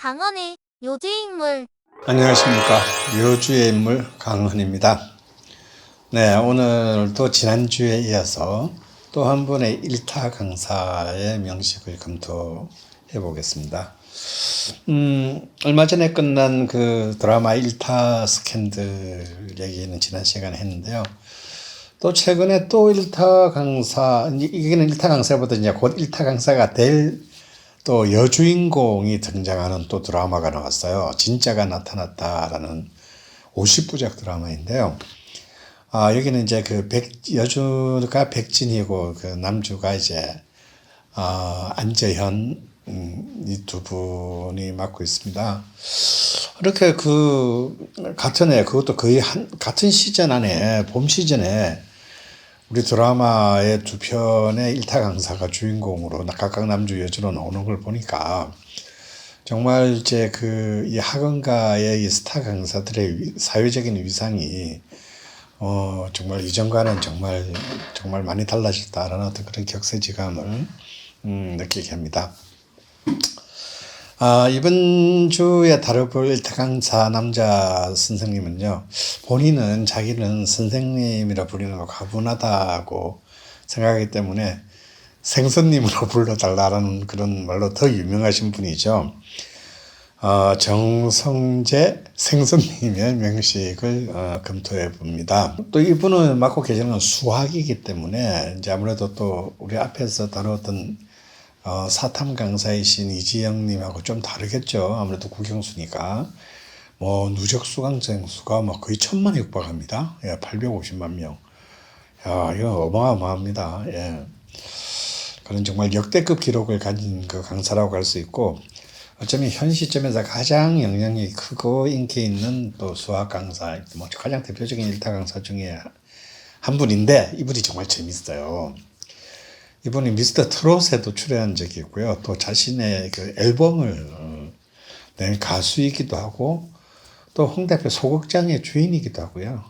강헌의 요주의 인물. 안녕하십니까. 요주의 인물 강헌입니다. 네, 오늘도 지난주에 이어서 또 한 분의 일타 강사의 명식을 검토해 보겠습니다. 얼마 전에 끝난 그 드라마 일타 스캔들 얘기는 지난 시간에 했는데요. 또 최근에 또 일타 강사, 이게는 일타 강사보다 이제 곧 일타 강사가 될 또 여주인공이 등장하는 또 드라마가 나왔어요. 진짜가 나타났다라는 50부작 드라마인데요. 여기는 이제 여주가 백진이고 그 남주가 이제 안재현 이 두 분이 맡고 있습니다. 이렇게 같은 해, 그것도 거의 같은 시즌 안에, 봄 시즌에 우리 드라마의 두 편의 일타 강사가 주인공으로 각각 남주 여주로 나오는 걸 보니까 정말 이제 이 학원가의 이 스타 강사들의 사회적인 위상이 정말 이전과는 정말 많이 달라졌다라는 어떤 그런 격세지감을 느끼게 합니다. 이번 주에 다뤄볼 일타 강사 남자 선생님은요, 본인은 자기는 선생님이라 부르는 거 가분하다고 생각하기 때문에 생선님으로 불러달라는 그런 말로 더 유명하신 분이죠. 정성재 생선님의 명식을 검토해 봅니다. 또 이분은 맡고 계시는 건 수학이기 때문에 이제 아무래도 또 우리 앞에서 다뤘던 사탐 강사이신 이지영님하고 좀 다르겠죠. 아무래도 국영수니까. 누적 수강생 수가 거의 1000만에 육박합니다. 예, 850만 명. 야, 이거 어마어마합니다. 예. 그런 정말 역대급 기록을 가진 그 강사라고 할 수 있고, 어쩌면 현 시점에서 가장 영향력이 크고 인기 있는 또 수학 강사, 가장 대표적인 일타 강사 중에 한 분인데, 이분이 정말 재밌어요. 이분이 미스터 트롯에도 출연한 적이 있고요. 또 자신의 그 앨범을 낸 가수이기도 하고, 또 홍대표 소극장의 주인이기도 하고요.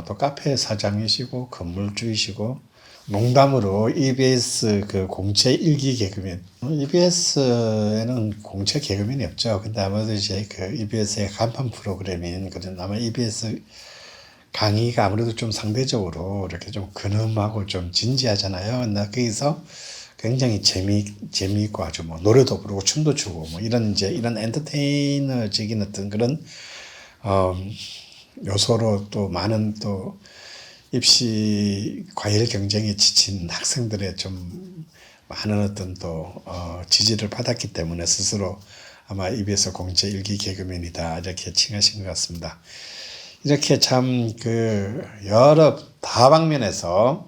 또 카페 사장이시고, 건물주이시고, 농담으로 EBS 그 공채 일기 개그맨. EBS에는 공채 개그맨이 없죠. 근데 아무래도 이제 그 EBS의 간판 프로그램인 그런 아마 EBS 강의가 아무래도 좀 상대적으로 이렇게 좀 근엄하고 좀 진지하잖아요. 근데 거기서 굉장히 재미있고 아주 노래도 부르고 춤도 추고 이런 엔터테이너적인 어떤 그런, 요소로 또 많은 또 입시 과일 경쟁에 지친 학생들의 좀 많은 어떤 지지를 받았기 때문에 스스로 아마 EBS 공채 일기 개그맨이다 이렇게 칭하신 것 같습니다. 이렇게 참 여러 다방면에서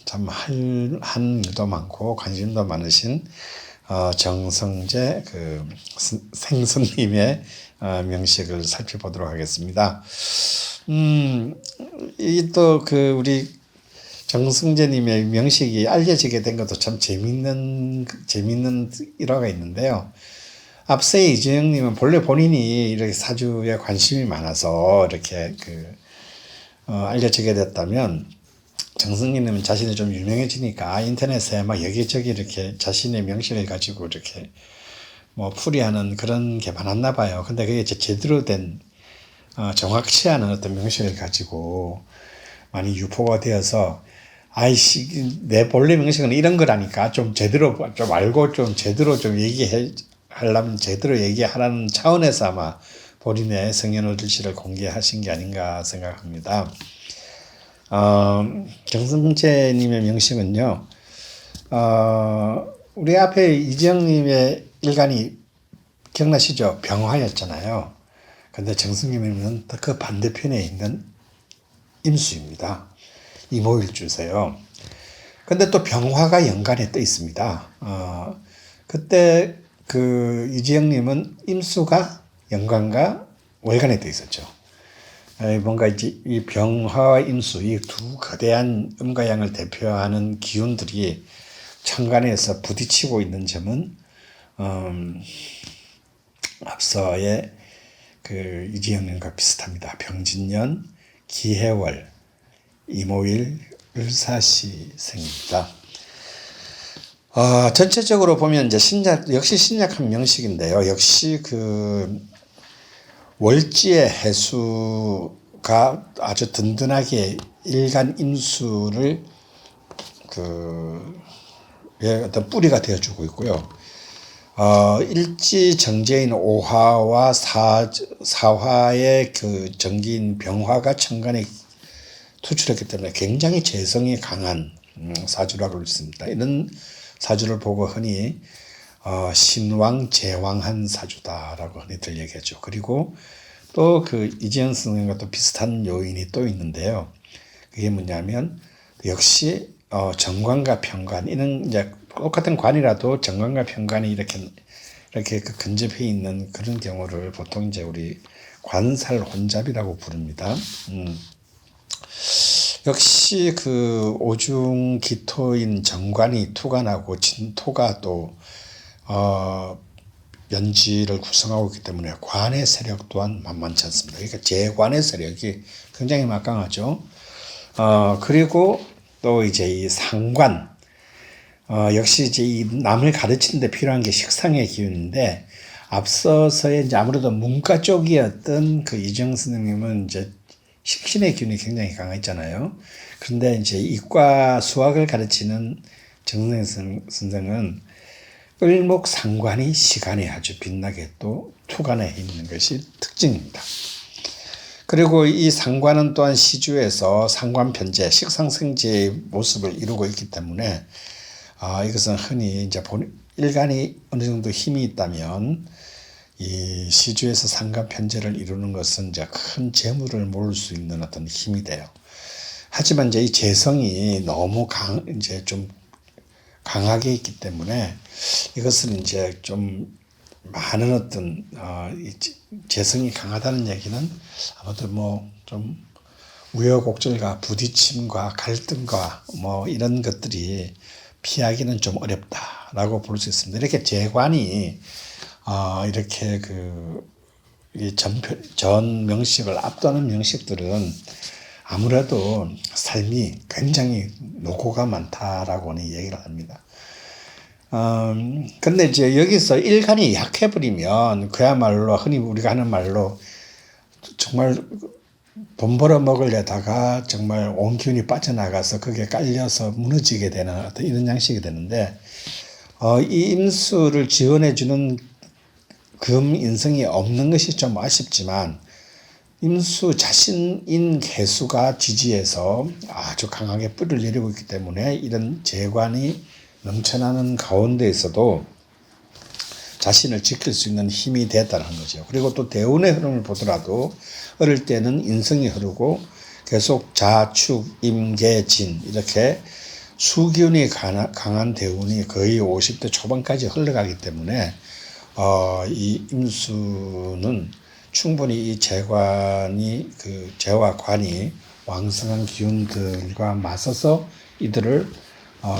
참 한 일도 많고 관심도 많으신 정성재 생선님의 명식을 살펴보도록 하겠습니다. 이 또 우리 정성재님의 명식이 알려지게 된 것도 참 재밌는 일화가 있는데요. 앞서의 이재영님은 본래 본인이 이렇게 사주에 관심이 많아서 이렇게 알려지게 됐다면, 정승님은 자신이 좀 유명해지니까 인터넷에 여기저기 이렇게 자신의 명식을 가지고 이렇게 풀이하는 그런 게 많았나 봐요. 근데 그게 제대로 된 정확치 않은 어떤 명식을 가지고 많이 유포가 되어서, 내 본래 명식은 이런 거라니까 좀 제대로 좀 알고 좀 제대로 좀 하려면 제대로 얘기하라는 차원에서 아마 본인의 성현호들씨를 공개하신 게 아닌가 생각합니다. 정승재님의 명식은요, 우리 앞에 이지영님의 일간이 기억나시죠? 병화였잖아요. 근데 정승님은 그 반대편에 있는 임수입니다. 이모일주세요. 근데 또 병화가 연간에 떠 있습니다. 그때 이지영님은 임수가 연간과 월간에 떠 있었죠. 뭔가 이제 이 병화와 임수, 이 두 거대한 음과 양을 대표하는 기운들이 천간에서 부딪히고 있는 점은, 앞서의 이지영님과 비슷합니다. 병진년, 기해월, 이모일, 을사시생입니다. 전체적으로 보면 이제 역시 신약한 명식인데요. 역시 월지의 해수가 아주 든든하게 일간 임수를 어떤 뿌리가 되어주고 있고요. 일지 정제인 오화와 사화의 정기인 병화가 천간에 투출했기 때문에 굉장히 재성이 강한 사주라고 할 수 있습니다. 이런 사주를 보고 흔히 신왕 제왕한 사주다라고 흔히들 얘기하죠. 그리고 또 이재현 선생님과 또 비슷한 요인이 또 있는데요. 그게 뭐냐면 역시 정관과 편관, 이는 이제 똑같은 관이라도 정관과 편관이 이렇게 근접해 있는 그런 경우를 보통 이제 우리 관살 혼잡이라고 부릅니다. 역시 오중 기토인 정관이 투관하고 진토가 또 연지를 구성하고 있기 때문에 관의 세력 또한 만만치 않습니다. 그러니까 재관의 세력이 굉장히 막강하죠. 그리고 또 이제 이 상관, 역시 이제 이 남을 가르치는 데 필요한 게 식상의 기운인데, 앞서서의 이제 아무래도 문과 쪽이었던 이정 선생님은 이제 식신의 기운이 굉장히 강했잖아요. 그런데 이제 이과 수학을 가르치는 정선생 선생은 을목상관이 시간에 아주 빛나게 또 투관해 있는 것이 특징입니다. 그리고 이 상관은 또한 시주에서 상관편제, 식상생제의 모습을 이루고 있기 때문에 이것은 흔히 이제 일간이 어느 정도 힘이 있다면 이 시주에서 상관편제를 이루는 것은 이제 큰 재물을 모을 수 있는 어떤 힘이 돼요. 하지만 이제 이 재성이 너무 이제 좀 강하게 있기 때문에 이것은 이제 좀 많은 어떤 재성이 강하다는 얘기는 아무튼 좀 우여곡절과 부딪힘과 갈등과 이런 것들이 피하기는 좀 어렵다라고 볼 수 있습니다. 이렇게 재관이 이렇게 전 명식을 압도하는 명식들은 아무래도 삶이 굉장히 노고가 많다라고는 얘기를 합니다. 근데 이제 여기서 일간이 약해버리면 그야말로 흔히 우리가 하는 말로 정말 돈 벌어 먹으려다가 정말 온 기운이 빠져나가서 그게 깔려서 무너지게 되는 어떤 이런 양식이 되는데, 이 임수를 지원해주는 금인성이 없는 것이 좀 아쉽지만, 임수 자신인 개수가 지지해서 아주 강하게 뿌리를 내리고 있기 때문에 이런 재관이 넘쳐나는 가운데에서도 자신을 지킬 수 있는 힘이 됐다는 거죠. 그리고 또 대운의 흐름을 보더라도 어릴 때는 인성이 흐르고 계속 자축, 임계, 진 이렇게 수기운이 강한 대운이 거의 50대 초반까지 흘러가기 때문에 이 임수는 충분히 이 재관이 재화관이 왕성한 기운들과 맞서서 이들을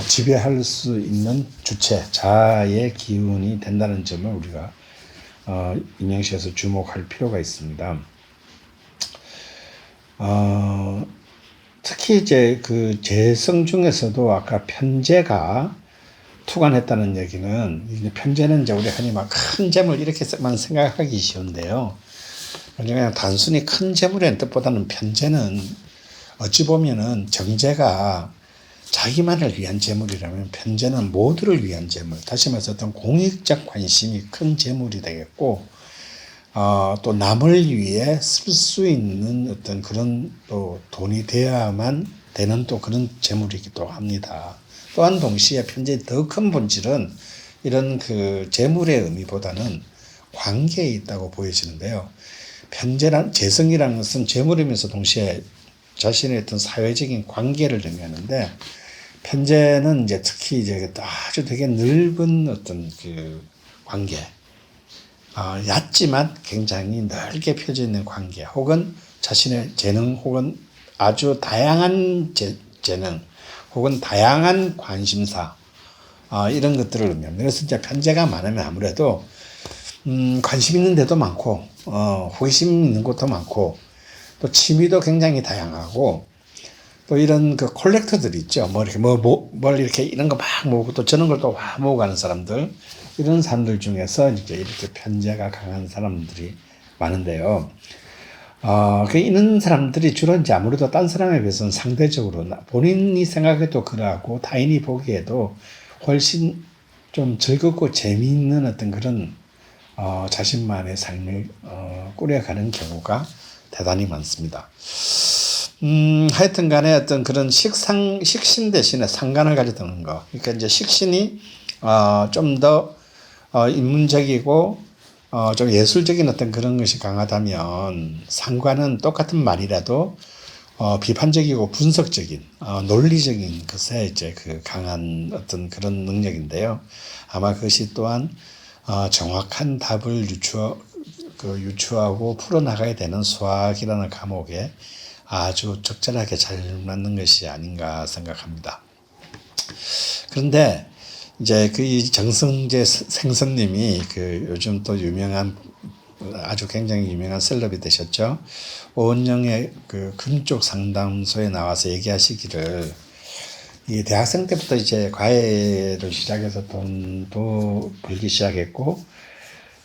지배할 수 있는 주체, 자아의 기운이 된다는 점을 우리가 임양시에서 주목할 필요가 있습니다. 특히 이제 재성 중에서도 아까 편재가 투관했다는 얘기는, 편재는 이제 우리 흔히 큰 재물 이렇게만 생각하기 쉬운데요. 그냥 단순히 큰 재물의 뜻보다는 편재는 어찌 보면은 정재가 자기만을 위한 재물이라면 편재는 모두를 위한 재물, 다시 말해서 어떤 공익적 관심이 큰 재물이 되겠고, 또 남을 위해 쓸 수 있는 어떤 그런 또 돈이 되어야만 되는 또 그런 재물이기도 합니다. 또한 동시에 편재의 더 큰 본질은 이런 재물의 의미보다는 관계에 있다고 보여지는데요. 재성이라는 것은 재물이면서 동시에 자신의 어떤 사회적인 관계를 의미하는데, 편재는 이제 특히 이제 아주 되게 넓은 어떤 관계, 얕지만 굉장히 넓게 펴져 있는 관계, 혹은 자신의 재능, 혹은 아주 다양한 재능, 혹은 다양한 관심사, 이런 것들을 의미합니다. 그래서 이제 편재가 많으면 아무래도 관심 있는 데도 많고, 호기심 있는 것도 많고, 또 취미도 굉장히 다양하고, 또 이런 그 콜렉터들이 있죠. 뭐 이렇게 뭘 이렇게 이런 거 막 모으고 또 저런 걸 또 모으고 가는 사람들. 이런 사람들 중에서 이제 이렇게 편재가 강한 사람들이 많은데요. 이런 사람들이 주로 이제 아무래도 딴 사람에 비해서는 상대적으로 본인이 생각해도 그러하고 타인이 보기에도 훨씬 좀 즐겁고 재미있는 어떤 그런 자신만의 삶을 꾸려가는 경우가 대단히 많습니다. 하여튼 간에 어떤 그런 식신 대신에 상관을 가져두는 거. 그러니까 이제 식신이 좀 더 인문적이고 좀 예술적인 어떤 그런 것이 강하다면 상관은 똑같은 말이라도 비판적이고 분석적인 논리적인 것에 이제 그 강한 어떤 그런 능력인데요. 아마 그것이 또한 정확한 답을 유추하고 풀어나가야 되는 수학이라는 과목에 아주 적절하게 잘 맞는 것이 아닌가 생각합니다. 그런데 이제 이 정성재 생선님이 요즘 또 유명한 아주 굉장히 유명한 셀럽이 되셨죠. 오은영의 금쪽 상담소에 나와서 얘기하시기를 이 대학생 때부터 이제 과외를 시작해서 돈도 벌기 시작했고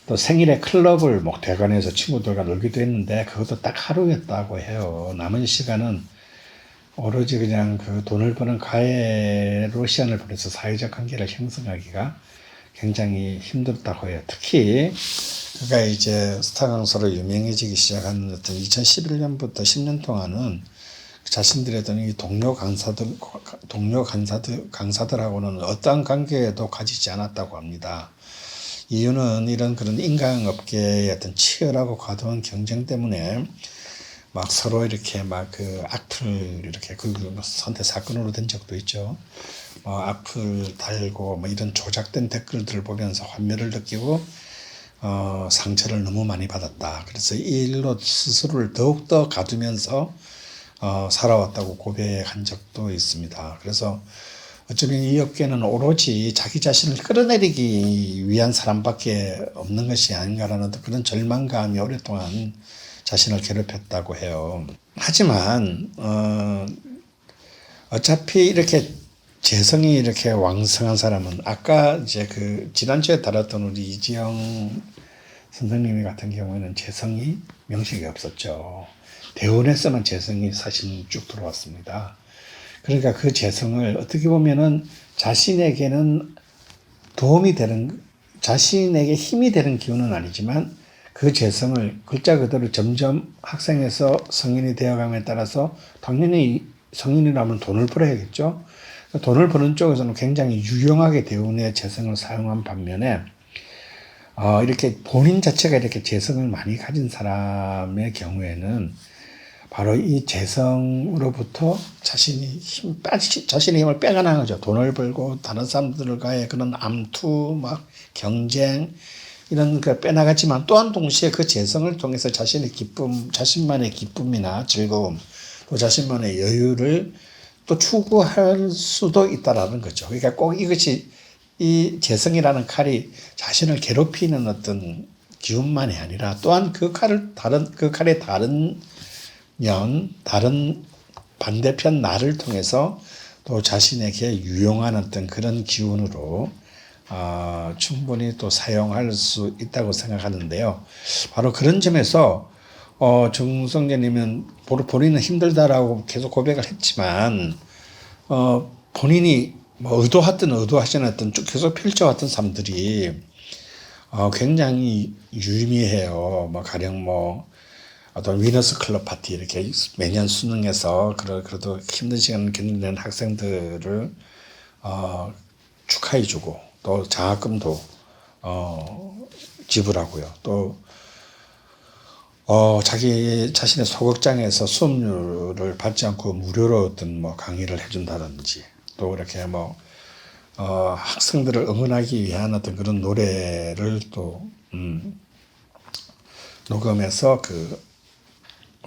또 생일에 클럽을 대관해서 친구들과 놀기도 했는데 그것도 딱 하루였다고 해요. 남은 시간은 오로지 그냥 돈을 버는 과외로 시간을 보내서 사회적 관계를 형성하기가 굉장히 힘들었다고 해요. 특히 그가 이제 스타 강사로 유명해지기 시작한 어떤 2011년부터 10년 동안은 자신들의 이 동료 강사들하고는 어떠한 관계도 가지지 않았다고 합니다. 이유는 이런 그런 인간업계의 어떤 치열하고 과도한 경쟁 때문에 서로 이렇게 악플 이렇게 선태 사건으로 된 적도 있죠. 악플 달고 이런 조작된 댓글들을 보면서 환멸을 느끼고 상처를 너무 많이 받았다. 그래서 이 일로 스스로를 더욱더 가두면서 살아왔다고 고백한 적도 있습니다. 그래서 어쩌면 이 업계는 오로지 자기 자신을 끌어내리기 위한 사람밖에 없는 것이 아닌가라는 그런 절망감이 오랫동안 자신을 괴롭혔다고 해요. 하지만 어차피 이렇게 재성이 이렇게 왕성한 사람은 아까 이제 지난주에 다뤘던 우리 이지영 선생님이 같은 경우에는 재성이 명식이 없었죠. 대원에서만 재성이 사실 쭉 들어왔습니다. 그러니까 그 재성을 어떻게 보면은 자신에게는 도움이 되는, 자신에게 힘이 되는 기운은 아니지만 그 재성을 글자 그대로 점점 학생에서 성인이 되어감에 따라서 당연히 성인이라면 돈을 벌어야겠죠. 돈을 버는 쪽에서는 굉장히 유용하게 대운의 재성을 사용한 반면에 이렇게 본인 자체가 이렇게 재성을 많이 가진 사람의 경우에는 바로 이 재성으로부터 자신의 힘을 빼가는 거죠. 돈을 벌고 다른 사람들과의 그런 암투, 경쟁, 이런 거 빼나갔지만 또한 동시에 그 재성을 통해서 자신의 기쁨, 자신만의 기쁨이나 즐거움, 또 자신만의 여유를 또 추구할 수도 있다라는 거죠. 그러니까 꼭 이것이 이 재성이라는 칼이 자신을 괴롭히는 어떤 기운만이 아니라 또한 그 칼의 다른 반대편 나를 통해서 또 자신에게 유용한 어떤 그런 기운으로 충분히 또 사용할 수 있다고 생각하는데요. 바로 그런 점에서 정성재님은 본인은 힘들다라고 계속 고백을 했지만 본인이 의도하든 의도하지 않았든 쭉 계속 펼쳐왔던 삶들이 굉장히 유의미해요. 가령 어떤 위너스 클럽 파티 이렇게 매년 수능해서 그래도 힘든 시간을 견디는 학생들을 축하해주고 또 장학금도 지불하고요. 또 자기 자신의 소극장에서 수업료를 받지 않고 무료로 어떤 강의를 해준다든지 또 이렇게 학생들을 응원하기 위한 어떤 그런 노래를 또 녹음해서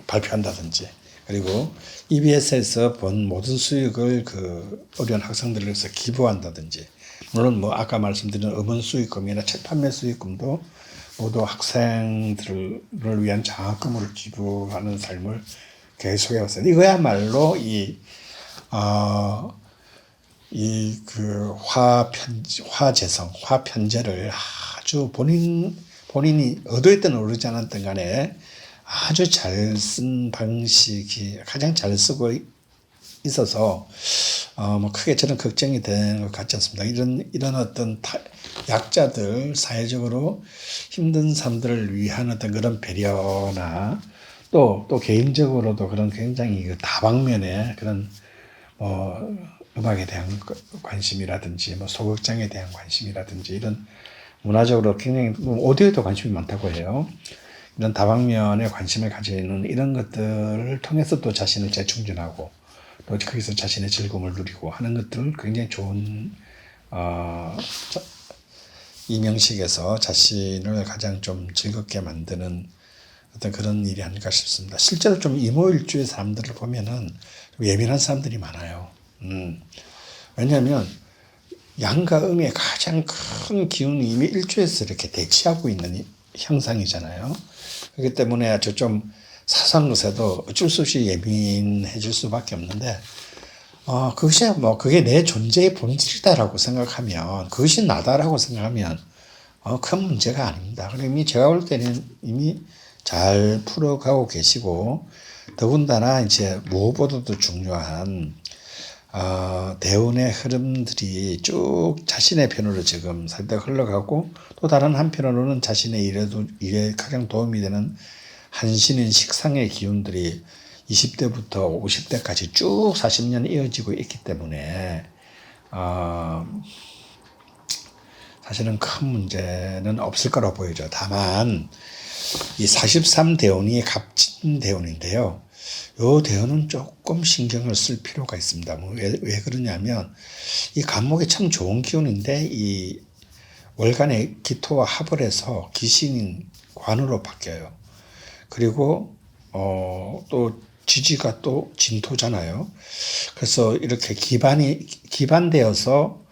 발표한다든지 그리고 EBS에서 번 모든 수익을 어려운 학생들을 위해서 기부한다든지 물론 아까 말씀드린 음원 수익금이나 책 판매 수익금도 모두 학생들을 위한 장학금으로 기부하는 삶을 계속해왔어요. 이거야말로 이 이 그 화재성, 화편제를 아주 본인이 의도했든 의도지 않았든 간에 아주 잘 쓴 방식이 가장 잘 쓰고 있어서 뭐 크게 저는 걱정이 되는 것 같지 않습니다. 이런 어떤 약자들, 사회적으로 힘든 사람들을 위한 어떤 그런 배려나 또 개인적으로도 그런 굉장히 그 다방면의 그런 음악에 대한 관심이라든지 뭐 소극장에 대한 관심이라든지 이런 문화적으로 굉장히 오디오에도 관심이 많다고 해요. 이런 다방면에 관심을 가지는 이런 것들을 통해서 또 자신을 재충전하고 또 거기서 자신의 즐거움을 누리고 하는 것들을 굉장히 좋은 이명식에서 자신을 가장 좀 즐겁게 만드는 어떤 그런 일이 아닐까 싶습니다. 실제로 좀 이모일주의 사람들을 보면은 좀 예민한 사람들이 많아요. 왜냐하면 양과 음의 가장 큰 기운이 이미 일주에서 이렇게 대치하고 있는 형상이잖아요. 그렇기 때문에 아주 좀 사소한 것에도 어쩔 수 없이 예민해질 수밖에 없는데, 그것이 뭐, 그게 내 존재의 본질이다라고 생각하면, 그것이 나다라고 생각하면, 큰 문제가 아닙니다. 그럼 제가 볼 때는 이미 잘 풀어가고 계시고, 더군다나 이제 무엇보다도 중요한, 대운의 흐름들이 쭉 자신의 편으로 지금 살짝 흘러가고 또 다른 한편으로는 자신의 일에 가장 도움이 되는 한신인 식상의 기운들이 20대부터 50대까지 쭉 40년 이어지고 있기 때문에 사실은 큰 문제는 없을 거라고 보이죠. 다만 이 43대운이 갑진대운인데요. 요 대운은 조금 신경을 쓸 필요가 있습니다. 왜 그러냐면 이 간목이 참 좋은 기운인데 이 월간의 기토와 합을 해서 기신인 관으로 바뀌어요. 그리고 또 지지가 또 진토잖아요. 그래서 이렇게 기반되어서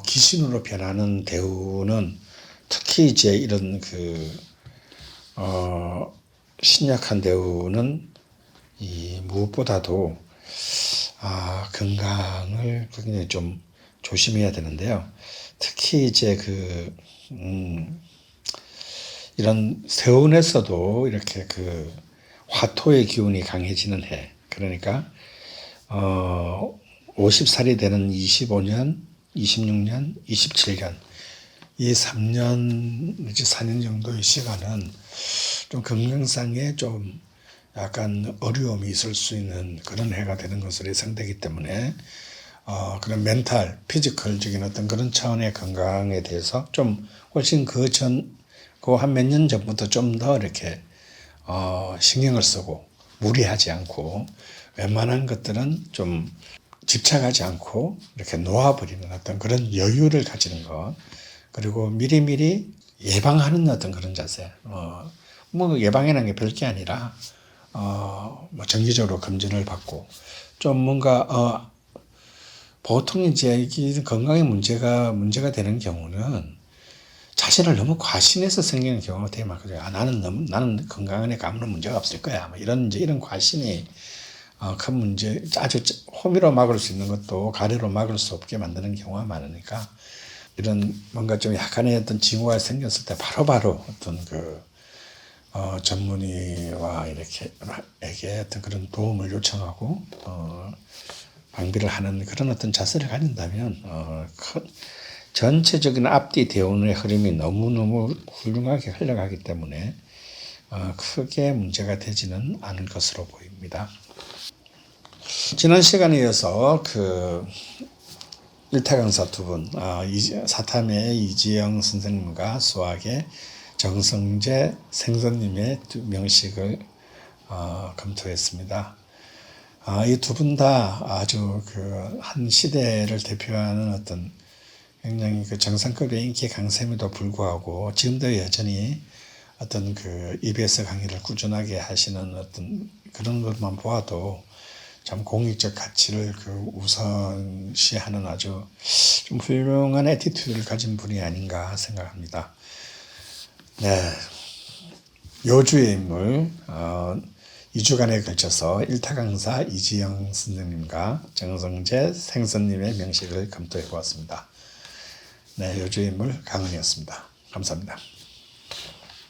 기신으로 변하는 대운은 특히 이제 이런 신약한 대운은 이 무엇보다도 건강을 굉장히 좀 조심해야 되는데요. 특히 이제 이런 세운에서도 이렇게 화토의 기운이 강해지는 해. 그러니까 50살이 되는 25년, 26년, 27년 이 3년 내지 4년 정도의 시간은 좀 건강상에 좀 약간 어려움이 있을 수 있는 그런 해가 되는 것으로 예상되기 때문에 그런 멘탈, 피지컬적인 어떤 그런 차원의 건강에 대해서 좀 훨씬 그 한 몇 년 전부터 좀 더 이렇게 신경을 쓰고 무리하지 않고 웬만한 것들은 좀 집착하지 않고 이렇게 놓아버리는 어떤 그런 여유를 가지는 것, 그리고 미리미리 예방하는 어떤 그런 자세. 뭐 예방이라는 게 별게 아니라 뭐 정기적으로 검진을 받고 좀 뭔가 보통 이제 이 건강에 문제가 되는 경우는 자신을 너무 과신해서 생기는 경우가 되게 많거든요. 나는 건강하니까 아무런 문제가 없을 거야. 뭐 이런 과신이 큰 문제, 아주 호미로 막을 수 있는 것도 가래로 막을 수 없게 만드는 경우가 많으니까 이런 뭔가 좀 약간의 어떤 징후가 생겼을 때 바로바로 어떤 전문의와 에게 어떤 그런 도움을 요청하고 방비를 하는 그런 어떤 자세를 가진다면 전체적인 앞뒤 대운의 흐름이 너무너무 훌륭하게 흘러가기 때문에 크게 문제가 되지는 않을 것으로 보입니다. 지난 시간에 이어서 일타 강사 두 분, 사탐의 이지영 선생님과 수학의 정성재 생선님의 명식을 검토했습니다. 이 두 분 다 아주 한 시대를 대표하는 어떤 굉장히 정상급의 인기 강sem에도 불구하고 지금도 여전히 어떤 EBS 강의를 꾸준하게 하시는 어떤 그런 것만 보아도 참 공익적 가치를 우선시하는 아주 좀 훌륭한 애티튜드를 가진 분이 아닌가 생각합니다. 네, 요주의 인물 2주간에 걸쳐서 일타 강사 이지영 선생님과 정성재 생선님의 명식을 검토해 보았습니다. 네, 요주인물 강은이었습니다. 감사합니다.